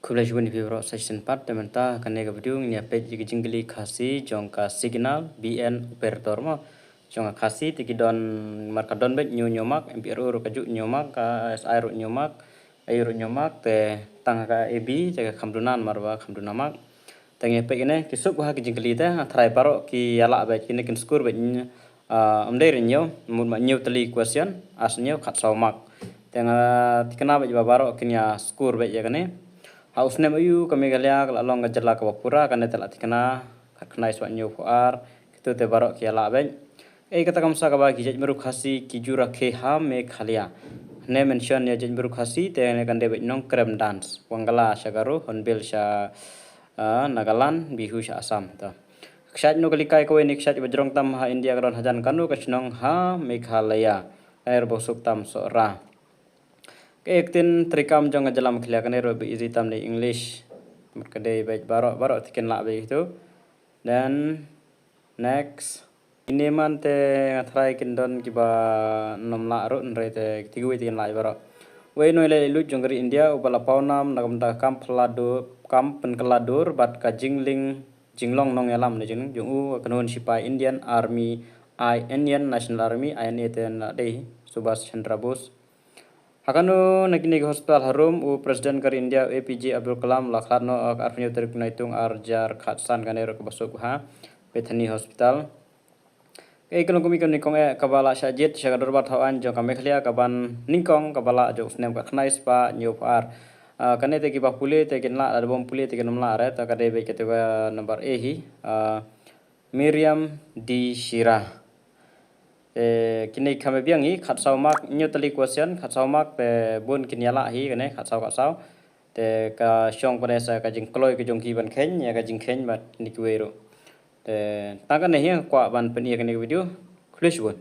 Kublajun vibro session part tementa kanega video nya page jingli khasi jongka signal BN operator mo jonga khasi tikidon markadon bet nyu nyomak MPRU kaju nyomak ka SIRU nyomak ayru nyomak te tangka EB jaga kamdunan marwa kamdunamak tangi page ne kisuk ha jingli ta thrai paro ki yala bet kini kin skur bet amdai renyo mun ma nyu tali question asnyo khat saumak tengah tikena bet babaro kinya skur bet ya kane Haus nem ayu kami galia kalau long ngajala ke bapura kan telah tikena kena iswa nyu fuar itu te barok kia la ben kata kamsa ka bagi jej meru khasi ki jura ke ha me khalia ne mention ya jej meru khasi te ne kan debet nong krem dance wangala shagaru honbil sha nagalan bihu sha asam ta kshat no kali kai ko ni kshat bajrong tam ha india karon hajan kanu kasnong ha meghalaya air bosuk tam so ra Keektin trikam jong jalam khlia kane ro bi tam ni English merkade baik barok tiken la be itu dan next ini man te ngathrai kindon kiba nom la ro nre te tigui tiken la barok we no le lu jong India ubala paunam nagam ta kam phladu kam penkeladur bat ka jingling jinglong nong yalam ne jing jung u kanon sipai Indian Army Indian National Army INA te na dei Subhas Chandra Bose Hakanu nakini hospital harum u presiden kar India APJ Abdul Kalam lakharno arfnyo tarik naitung arjar khatsan kanero ke basuk ha Bethany hospital kalau kami nikong kabala sajit shagador bat hawan jong kami khlia kaban nikong kabala jong snem ka khnais pa nyu par kane te ki ba pule te kin la bom pule te kin la re ta kade be ke number A hi Miriam D Shira kini kami biangi khat sau mak nyutali question khat sau mak te bun kin yala hi kane khat sau te ka shong pada sa ka jing kloi ke jong ki ban khen ya ka jing khen bat ni kwero te ta ka ne hi kwa ban pen ye kane video khulish bun